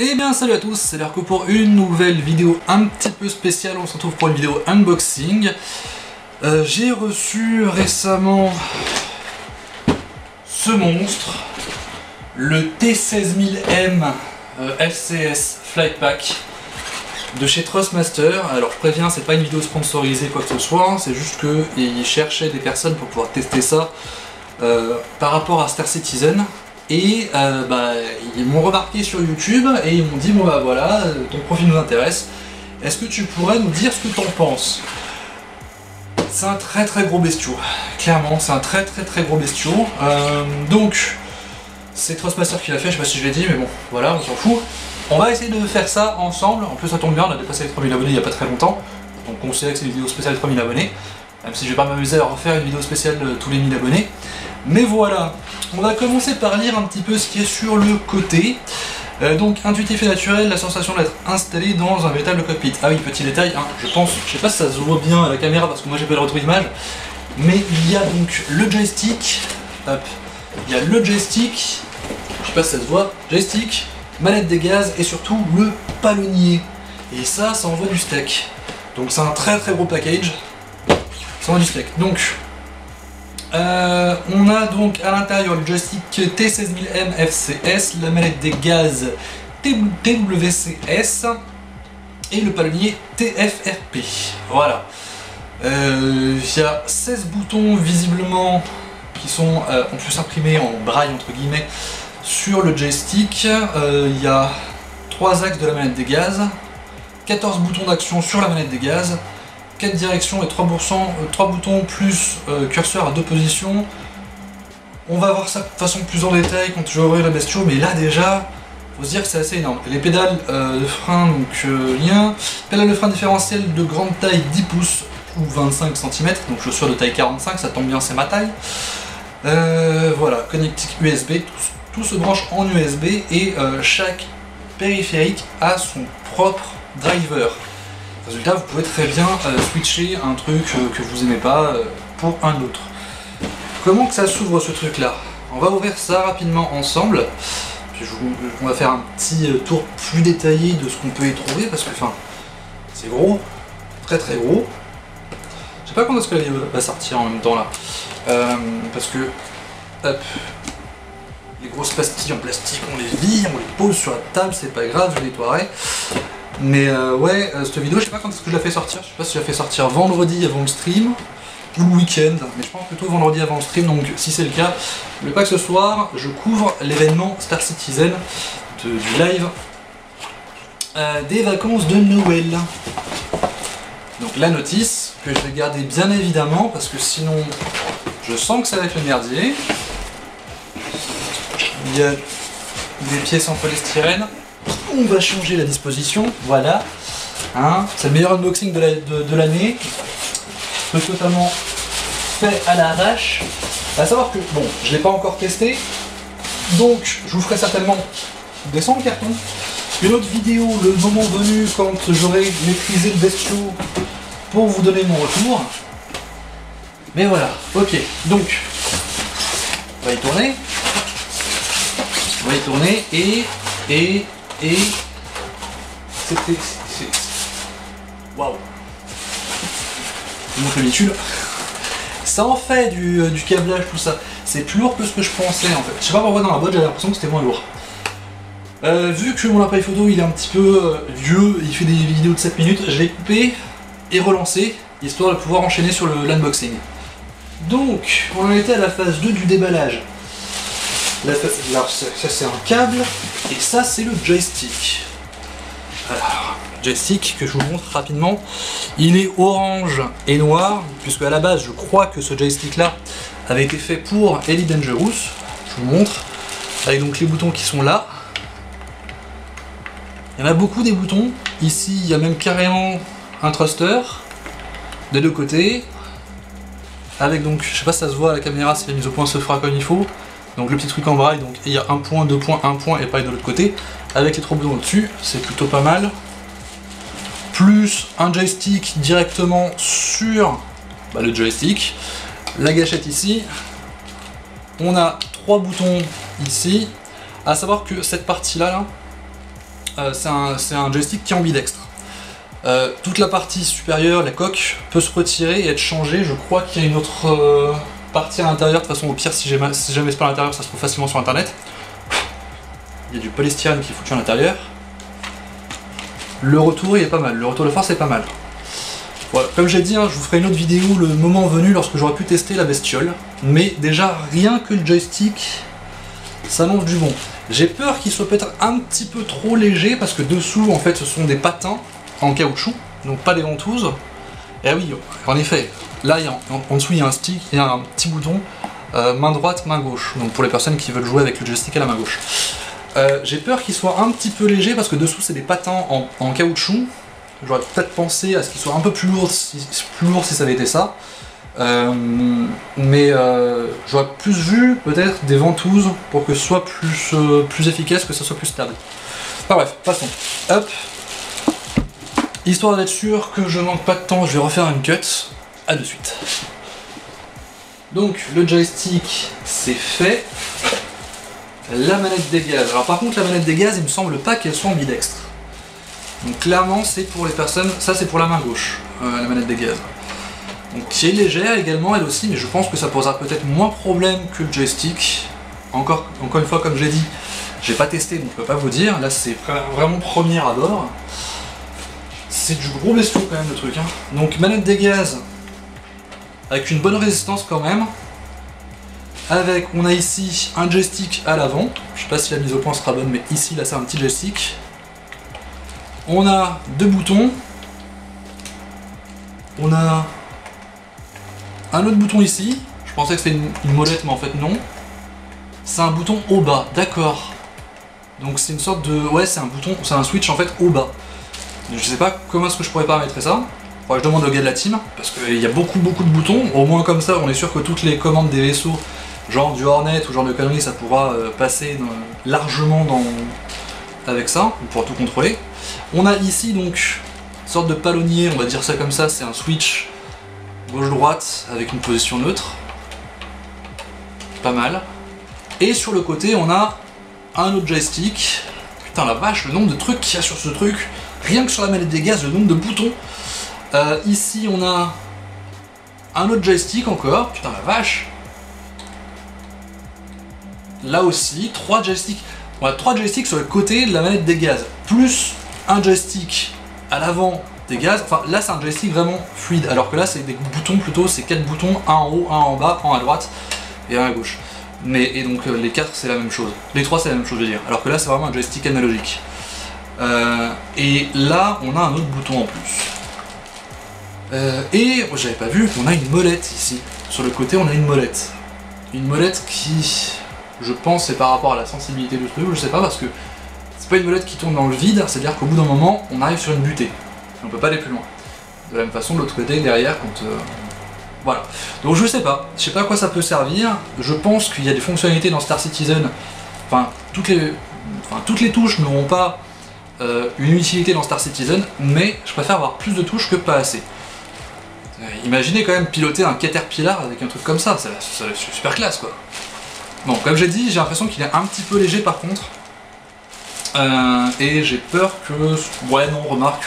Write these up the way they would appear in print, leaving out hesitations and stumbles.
Eh bien salut à tous, c'est Lerco pour une nouvelle vidéo un petit peu spéciale. On se retrouve pour une vidéo unboxing. J'ai reçu récemment ce monstre, le T16000M FCS Flight Pack de chez Thrustmaster. Alors je préviens, c'est pas une vidéo sponsorisée quoi que ce soit, c'est juste qu'ils cherchaient des personnes pour pouvoir tester ça par rapport à Star Citizen. Et ils m'ont remarqué sur YouTube et ils m'ont dit bon bah voilà, ton profil nous intéresse, est-ce que tu pourrais nous dire ce que t'en penses? C'est un très gros bestiau, clairement c'est un très gros bestiau. Donc c'est Thrustmaster qui l'a fait, je sais pas si je l'ai dit mais bon voilà, on s'en fout. On va essayer de faire ça ensemble, en plus ça tombe bien, on a dépassé les 3000 abonnés il n'y a pas très longtemps, donc on considère que c'est une vidéo spéciale 3000 abonnés, même si je vais pas m'amuser à refaire une vidéo spéciale de tous les 1000 abonnés. Mais voilà, on va commencer par lire un petit peu ce qui est sur le côté. Donc intuitif et naturel, la sensation d'être installé dans un véritable cockpit. Ah oui, petit détail, hein, je pense, je sais pas si ça se voit bien à la caméra parce que moi j'ai pas le retour image, mais il y a donc le joystick, hop, il y a le joystick, je sais pas si ça se voit, joystick, manette des gaz et surtout le palonnier. Et ça envoie du steak. Donc c'est un très gros package, ça envoie du steak. Donc on a donc à l'intérieur le joystick T16000M FCS, la manette des gaz TWCS et le palonnier TFRP. Voilà. Il y a 16 boutons visiblement qui sont en plus imprimés en braille entre guillemets sur le joystick. Il y a 3 axes de la manette des gaz, 14 boutons d'action sur la manette des gaz, 4 directions et 3 boutons plus curseur à 2 positions. On va voir ça de façon plus en détail quand je vais ouvrir la bestiole, mais là déjà, faut se dire que c'est assez énorme. Les pédales de frein, donc lien, pédale de frein différentielle de grande taille 10 pouces ou 25 cm, donc chaussure de taille 45, ça tombe bien, c'est ma taille. Voilà, connectique USB, tout se branche en USB et chaque périphérique a son propre driver. Résultat, vous pouvez très bien switcher un truc que vous aimez pas pour un autre. Comment que ça s'ouvre ce truc là? On va ouvrir ça rapidement ensemble, puis on va faire un petit tour plus détaillé de ce qu'on peut y trouver parce que enfin c'est gros, très gros. Je sais pas quand est-ce que la vidéo va sortir en même temps là, parce que hop, les grosses pastilles en plastique on les vire, on les pose sur la table, c'est pas grave, je nettoierai. Mais ouais, cette vidéo, je sais pas quand est-ce que je la fais sortir, je sais pas si je la fais sortir vendredi avant le stream ou le week-end, mais je pense plutôt vendredi avant le stream, donc si c'est le cas, n'oubliez pas que ce soir, je couvre l'événement Star Citizen du live des vacances de Noël. Donc la notice, que je vais garder bien évidemment, parce que sinon, je sens que ça va être le merdier. Il y a des pièces en polystyrène. On va changer la disposition, voilà. Hein, c'est le meilleur unboxing de l'année. Totalement fait à l'arrache. À savoir que, bon, je ne l'ai pas encore testé, donc je vous ferai certainement descendre le carton. Une autre vidéo, le moment venu, quand j'aurai maîtrisé le bestiau, pour vous donner mon retour. Mais voilà, ok, donc, on va y tourner. On va y tourner et c'était... Waouh! Je vous montre le véhicule. Ça en fait du câblage, tout ça. C'est plus lourd que ce que je pensais en fait. Je sais pas pourquoi dans la boîte j'avais l'impression que c'était moins lourd. Vu que mon appareil photo il est un petit peu vieux, il fait des vidéos de 7 minutes, je l'ai coupé et relancé, histoire de pouvoir enchaîner sur l'unboxing. Donc, on en était à la phase 2 du déballage. Alors ça c'est un câble, et ça c'est le joystick. Alors, joystick que je vous montre rapidement, il est orange et noir, puisque à la base je crois que ce joystick là avait été fait pour Elite Dangerous. Je vous montre, avec donc les boutons qui sont là. Il y en a beaucoup des boutons, ici il y a même carrément un thruster, des deux côtés, avec donc, je sais pas si ça se voit à la caméra si la mise au point se fera comme il faut. Donc le petit truc en braille, donc il y a un point, 2 points, 1 point et pareil de l'autre côté, avec les 3 boutons au-dessus, c'est plutôt pas mal. Plus un joystick directement sur le joystick, la gâchette ici, on a 3 boutons ici, à savoir que cette partie là, c'est un joystick qui est ambidextre. Toute la partie supérieure, la coque, peut se retirer et être changée. Je crois qu'il y a une autre partie à l'intérieur. De toute façon, au pire, si jamais c'est pas à l'intérieur, ça se trouve facilement sur internet. Il y a du polystyrène qui est foutu à l'intérieur. Le retour, il est pas mal. Le retour de force est pas mal. Voilà, comme j'ai dit, hein, je vous ferai une autre vidéo le moment venu lorsque j'aurai pu tester la bestiole. Mais déjà, rien que le joystick, ça annonce du bon. J'ai peur qu'il soit peut-être un petit peu trop léger parce que dessous, en fait, ce sont des patins en caoutchouc, donc pas des ventouses. Et ah oui, en effet, là, en dessous, il y a un stick, il y a un petit bouton main droite, main gauche. Donc pour les personnes qui veulent jouer avec le joystick à la main gauche. J'ai peur qu'il soit un petit peu léger parce que dessous, c'est des patins en caoutchouc. J'aurais peut-être pensé à ce qu'il soit un peu plus lourd si ça avait été ça. Mais j'aurais plus vu peut-être des ventouses pour que ce soit plus efficace, que ça soit plus stable. Enfin bref, passons. Hop. Histoire d'être sûr que je manque pas de temps, je vais refaire une cut. À de suite. Donc le joystick c'est fait. La manette des gaz. Alors par contre la manette des gaz, il me semble pas qu'elle soit ambidextre. Donc clairement c'est pour les personnes, ça c'est pour la main gauche, la manette des gaz. Donc qui est légère également elle aussi, mais je pense que ça posera peut-être moins problème que le joystick. Encore une fois comme j'ai dit, j'ai pas testé donc je peux pas vous dire, là c'est vraiment premier abord. C'est du gros bestiau quand même le truc. Hein. Donc manette des gaz, avec une bonne résistance quand même. Avec, on a ici un joystick à l'avant, je sais pas si la mise au point sera bonne mais ici là c'est un petit joystick. On a deux boutons. On a un autre bouton ici. Je pensais que c'était une molette, mais en fait non. C'est un bouton au bas, d'accord. Donc c'est une sorte de... Ouais, c'est un bouton, c'est un switch en fait au bas. Je sais pas comment est-ce que je pourrais paramétrer ça. Faudrait que je demande au gars de la team, parce qu'il y a beaucoup de boutons. Au moins comme ça, on est sûr que toutes les commandes des vaisseaux, genre du Hornet ou genre de conneries, ça pourra passer largement avec ça. On pourra tout contrôler. On a ici donc une sorte de palonnier, on va dire ça comme ça, c'est un switch gauche-droite avec une position neutre. Pas mal. Et sur le côté, on a un autre joystick. Putain la vache, le nombre de trucs qu'il y a sur ce truc. Rien que sur la manette des gaz, le nombre de boutons. Ici, on a un autre joystick encore. Putain la vache. Là aussi, 3 joysticks. On a 3 joysticks sur le côté de la manette des gaz. Plus un joystick à l'avant des gaz. Enfin, là, c'est un joystick vraiment fluide. Alors que là, c'est des boutons plutôt. C'est 4 boutons. Un en haut, un en bas, un à droite et un à gauche. Et donc, les 4, c'est la même chose. Les 3, c'est la même chose, je veux dire. Alors que là, c'est vraiment un joystick analogique. Et là, on a un autre bouton en plus. Et j'avais pas vu, on a une molette ici. Sur le côté, on a une molette. Une molette qui, je pense, c'est par rapport à la sensibilité du truc, je sais pas, parce que c'est pas une molette qui tourne dans le vide, c'est-à-dire qu'au bout d'un moment, on arrive sur une butée. On peut pas aller plus loin. De la même façon, de l'autre côté, derrière, quand... Voilà. Donc je sais pas à quoi ça peut servir. Je pense qu'il y a des fonctionnalités dans Star Citizen. Enfin, toutes les touches n'auront pas une utilité dans Star Citizen, mais je préfère avoir plus de touches que pas assez. Imaginez quand même piloter un Caterpillar avec un truc comme ça, c'est super classe quoi. Bon, comme j'ai dit, j'ai l'impression qu'il est un petit peu léger par contre. Et j'ai peur que... Ouais non, remarque,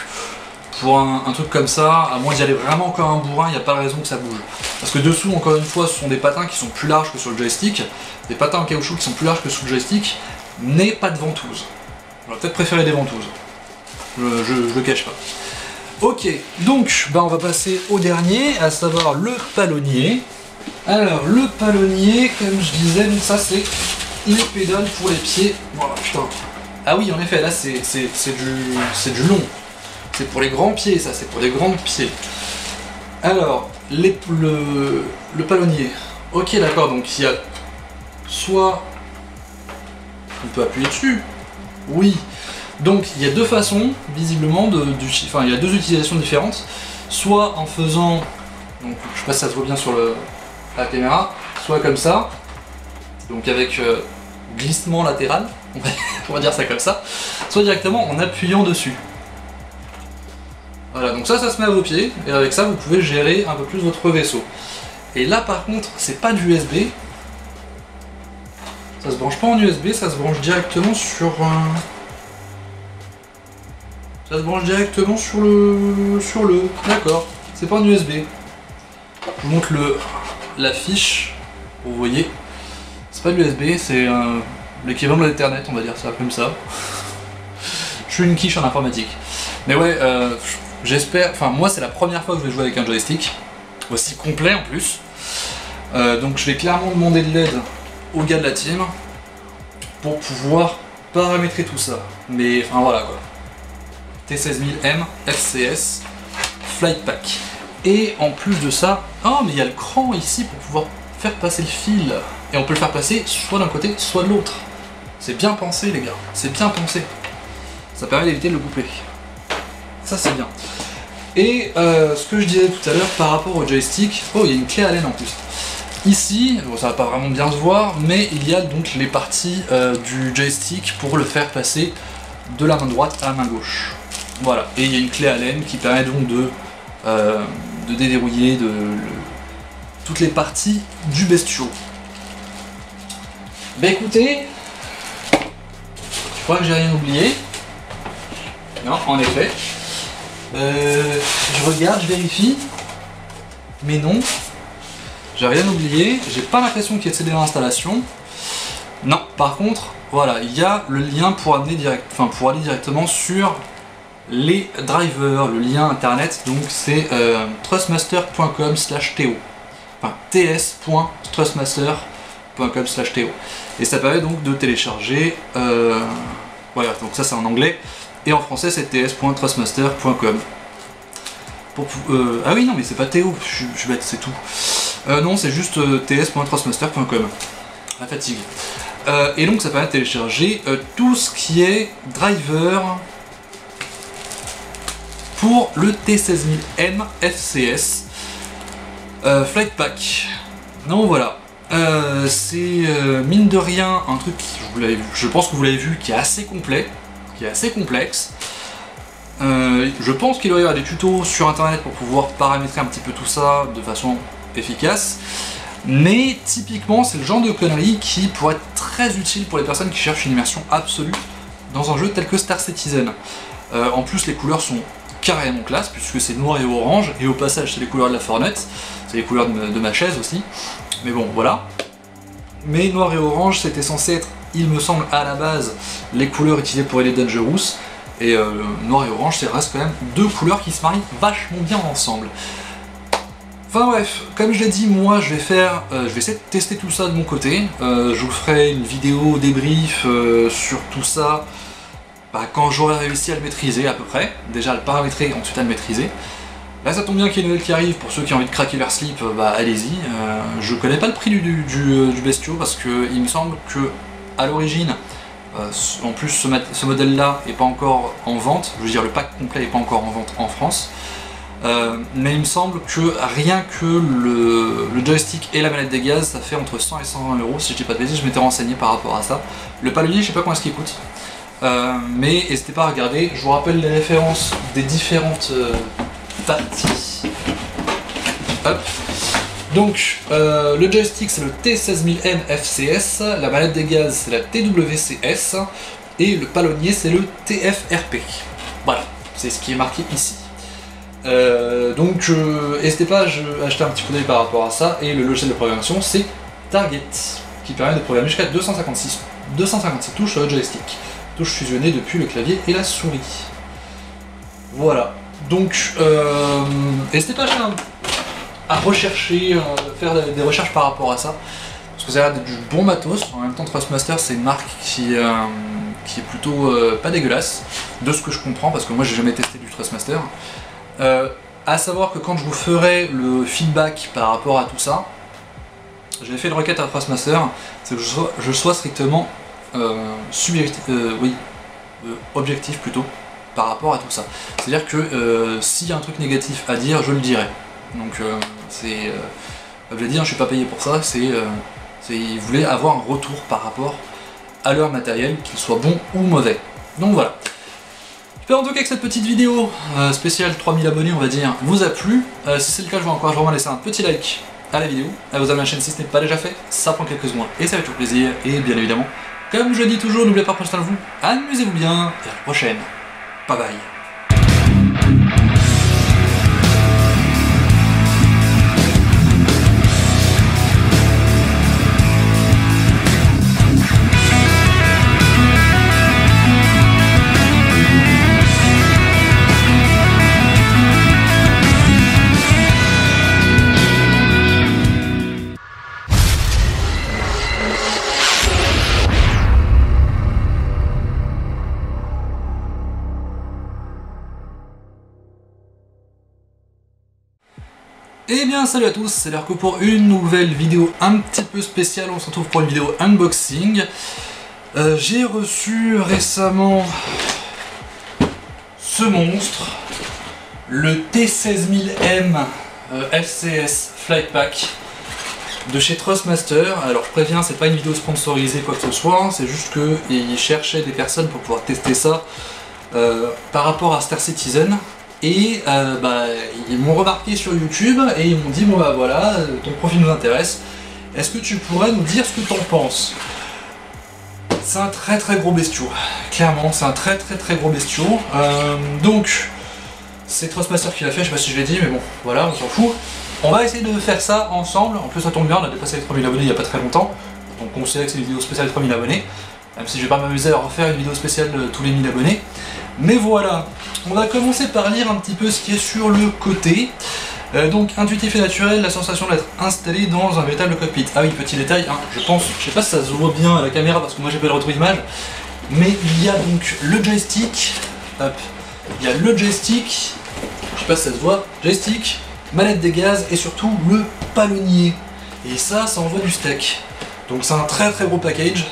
pour un truc comme ça, à moins d'y aller vraiment comme un bourrin, il n'y a pas de raison que ça bouge. Parce que dessous, encore une fois, ce sont des patins qui sont plus larges que sur le joystick, des patins en caoutchouc qui sont plus larges que sous le joystick, mais pas de ventouses. J'aurais peut-être préféré des ventouses. Je le cache pas. Ok, donc on va passer au dernier, à savoir le palonnier. Alors, le palonnier, comme je disais, donc ça c'est les pédales pour les pieds. Voilà, putain. Ah oui, en effet, là c'est du long. C'est pour les grands pieds, ça, c'est pour des grands pieds. Alors, le palonnier. Ok, d'accord, donc il y a soit... On peut appuyer dessus. Oui. Donc il y a deux façons, visiblement, enfin il y a deux utilisations différentes. Soit en faisant, donc je sais pas si ça se voit bien sur la caméra, soit comme ça, donc avec glissement latéral, on va dire ça comme ça, soit directement en appuyant dessus. Voilà, donc ça se met à vos pieds, et avec ça vous pouvez gérer un peu plus votre vaisseau. Et là par contre, c'est pas du USB, ça se branche pas en USB, ça se branche directement sur un... Ça se branche directement sur le... D'accord, c'est pas un USB. Je vous montre la fiche, vous voyez. C'est pas de l'USB, c'est l'équivalent de l'Ethernet, on va dire ça comme ça. Je suis une quiche en informatique. Mais ouais, j'espère... Enfin, moi, c'est la première fois que je vais jouer avec un joystick. Aussi complet en plus. Donc je vais clairement demander de l'aide aux gars de la team pour pouvoir paramétrer tout ça. Mais enfin voilà quoi. T16000M FCS Flight Pack. Et en plus de ça, oh mais il y a le cran ici pour pouvoir faire passer le fil. Et on peut le faire passer soit d'un côté, soit de l'autre. C'est bien pensé les gars, c'est bien pensé. Ça permet d'éviter de le couper. Ça c'est bien. Et ce que je disais tout à l'heure par rapport au joystick, oh il y a une clé Allen en plus. Ici, bon, ça va pas vraiment bien se voir, mais il y a donc les parties du joystick pour le faire passer de la main droite à la main gauche. Voilà, et il y a une clé Allen qui permet donc de déverrouiller toutes les parties du bestiau. Bah écoutez, je crois que j'ai rien oublié. Non, en effet. Je regarde, je vérifie. Mais non. J'ai rien oublié. J'ai pas l'impression qu'il y ait de CD d'installation. Non, par contre, voilà, il y a le lien pour aller directement sur les drivers, le lien internet, donc c'est trustmaster.com/to, enfin ts.trustmaster.com/to, et ça permet donc de télécharger, voilà, donc ça c'est en anglais, et en français c'est ts.trustmaster.com. Ah oui non mais c'est pas Théo, je suis bête, c'est tout. Non c'est juste ts.trustmaster.com, la fatigue. Et donc ça permet de télécharger tout ce qui est driver pour le T16000M FCS Flight Pack. Donc voilà, c'est mine de rien un truc, je pense que vous l'avez vu, qui est assez complet, qui est assez complexe. Je pense qu'il doit y avoir des tutos sur internet pour pouvoir paramétrer un petit peu tout ça de façon efficace. Mais typiquement c'est le genre de conneries qui pourrait être très utile pour les personnes qui cherchent une immersion absolue dans un jeu tel que Star Citizen. En plus les couleurs sont carrément classe puisque c'est noir et orange, et au passage c'est les couleurs de la Fornet, c'est les couleurs de ma chaise aussi, mais bon voilà. Mais noir et orange c'était censé être, il me semble à la base, les couleurs utilisées pour Elite Dangerous, et noir et orange ça reste quand même deux couleurs qui se marient vachement bien ensemble. Enfin bref, comme je l'ai dit, moi je vais essayer de tester tout ça de mon côté. Je vous ferai une vidéo débrief sur tout ça quand j'aurai réussi à le maîtriser à peu près. Déjà à le paramétrer, ensuite à le maîtriser. Là ça tombe bien qu'il y ait une nouvelle qui arrive, pour ceux qui ont envie de craquer leur slip, bah allez-y. Je connais pas le prix du bestiau parce que il me semble que à l'origine, en plus ce modèle là est pas encore en vente, je veux dire le pack complet est pas encore en vente en France. Mais il me semble que rien que le joystick et la manette des gaz, ça fait entre 100 et 120 euros, si je dis pas de bêtises, je m'étais renseigné par rapport à ça. Le palonnier, je sais pas combien est-ce qu'il coûte, mais n'hésitez pas à regarder. Je vous rappelle les références des différentes parties. Hop. Donc, le joystick c'est le T16000M FCS, la manette des gaz c'est la TWCS, et le palonnier c'est le TFRP. Voilà, c'est ce qui est marqué ici. Donc n'hésitez pas à acheter un petit coup d'œil par rapport à ça, et le logiciel de programmation c'est Target, qui permet de programmer jusqu'à 256 touches sur le joystick, touches fusionnées depuis le clavier et la souris. Voilà, donc n'hésitez pas à rechercher, faire des recherches par rapport à ça, parce que ça a l'air d'être du bon matos. En même temps Trustmaster c'est une marque qui est plutôt pas dégueulasse, de ce que je comprends, parce que moi j'ai jamais testé du Trustmaster. À savoir que quand je vous ferai le feedback par rapport à tout ça, j'ai fait une requête à Trustmaster, c'est que je sois strictement objectif plutôt par rapport à tout ça. C'est-à-dire que s'il y a un truc négatif à dire, je le dirai. Donc comme je l'ai dit, je suis pas payé pour ça, ils voulaient avoir un retour par rapport à leur matériel, qu'il soit bon ou mauvais. Donc voilà. J'espère en tout cas que cette petite vidéo spéciale 3000 abonnés on va dire vous a plu. Si c'est le cas, je vous encourage vraiment à laisser un petit like à la vidéo, à vous abonner à la chaîne si ce n'est pas déjà fait, ça prend quelques secondes et ça fait toujours plaisir. Et bien évidemment, comme je dis toujours, n'oubliez pas, prenez soin de vous, amusez-vous bien et à la prochaine. Bye bye. Eh bien salut à tous, c'est Lerco pour une nouvelle vidéo un petit peu spéciale. On se retrouve pour une vidéo unboxing. J'ai reçu récemment ce monstre, le T16000M FCS Flight Pack de chez Thrustmaster. Alors je préviens, c'est pas une vidéo sponsorisée quoi que ce soit, c'est juste qu'ils cherchaient des personnes pour pouvoir tester ça par rapport à Star Citizen. Et ils m'ont remarqué sur YouTube et ils m'ont dit bon bah voilà, ton profil nous intéresse, est-ce que tu pourrais nous dire ce que t'en penses? C'est un très gros bestiau, clairement c'est un très gros bestiau. Donc c'est Thrustmaster qui l'a fait, je sais pas si je l'ai dit mais bon voilà, on s'en fout. On va essayer de faire ça ensemble, en plus ça tombe bien, on a dépassé les 3000 abonnés il n'y a pas très longtemps, donc on considère que c'est une vidéo spéciale 3000 abonnés, même si je vais pas m'amuser à refaire une vidéo spéciale de tous les 1000 abonnés. Mais voilà, on va commencer par lire un petit peu ce qui est sur le côté. Donc intuitif et naturel, la sensation d'être installé dans un véritable cockpit. Ah oui, petit détail, hein, je pense, je sais pas si ça se voit bien à la caméra parce que moi j'ai pas le retour image, mais il y a donc le joystick, hop, il y a le joystick, je sais pas si ça se voit, joystick, manette des gaz et surtout le palonnier. Et ça envoie du steak. Donc c'est un très gros package.